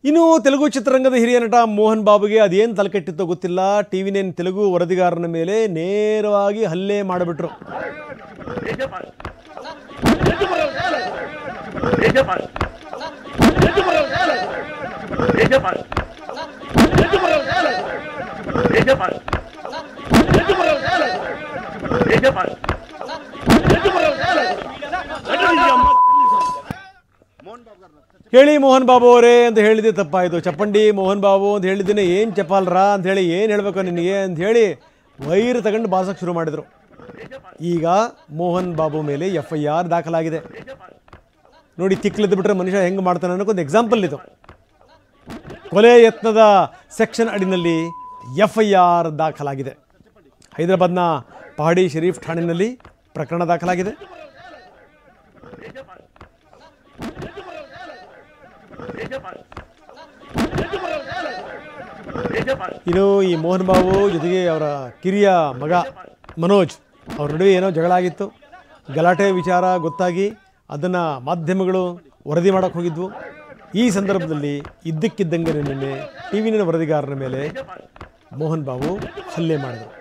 ಇನ್ನು ತೆಲುಗು ಚಿತ್ರರಂಗದ ಹಿರಿಯ ನಟ ಮೋಹನ್ ಬಾಬುಗೆ ಅದೇನು ತಲೆಕೆಟ್ಟಿತ್ತೋ ಗೊತ್ತಿಲ್ಲ. ಟಿವಿ9 ತೆಲುಗು ವರದಿಗಾರನ ಮೇಲೆ ನೇರವಾಗಿ ಹಲ್ಲೆ ಮಾಡಿಬಿಟ್ರು. ಹೇಳಿ ಮೋಹನ್ ಬಾಬು ಅವರೇ ಅಂತ ಹೇಳಿದೆ ತಪ್ಪಾಯಿತು. ಚಪ್ಪಂಡಿ ಮೋಹನ್ ಬಾಬು ಅಂತ ಹೇಳಿದ್ದೇನೆ, ಏನು ಚಪಾಲ್ರ ಅಂತ ಹೇಳಿ ಏನು ಹೇಳಬೇಕು ನಿನಗೆ ಅಂತ ಹೇಳಿ ವೈರ್ ತಗೊಂಡು ಬಾಸಕ್ಕೆ ಶುರು ಮಾಡಿದರು. ಈಗ ಮೋಹನ್ ಬಾಬು ಮೇಲೆ FIR ದಾಖಲಾಗಿದೆ. ನೋಡಿ, ತಿಕ್ಲಿದ್ದು ಬಿಟ್ರೆ ಮನುಷ್ಯ ಹೆಂಗೆ ಮಾಡ್ತಾನೆ ಅನ್ನೋಕ್ಕೊಂದು ಎಕ್ಸಾಂಪಲ್ ಇದು. ಕೊಲೆ ಯತ್ನದ ಸೆಕ್ಷನ್ ಅಡಿನಲ್ಲಿ FIR ದಾಖಲಾಗಿದೆ. ಹೈದರಾಬಾದ್ನ ಪಹಾಡಿ ಶರೀಫ್ ಠಾಣೆಯಲ್ಲಿ ಪ್ರಕರಣ ದಾಖಲಾಗಿದೆ. ಇನ್ನು ಈ ಮೋಹನ್ ಬಾಬು ಜೊತೆಗೆ ಅವರ ಕಿರಿಯ ಮಗ ಮನೋಜ್ ಅವ್ರ ನಡುವೆ ಏನೋ ಜಗಳ ಆಗಿತ್ತು. ಗಲಾಟೆ ವಿಚಾರ ಗೊತ್ತಾಗಿ ಅದನ್ನು ಮಾಧ್ಯಮಗಳು ವರದಿ ಮಾಡೋಕ್ಕೆ ಹೋಗಿದ್ವು. ಈ ಸಂದರ್ಭದಲ್ಲಿ ಇದ್ದಕ್ಕಿದ್ದಂಗೆ ನಿನ್ನೆ ಟಿವಿ9 ವರದಿಗಾರನ ಮೇಲೆ ಮೋಹನ್ ಬಾಬು ಹಲ್ಲೆ ಮಾಡಿದರು.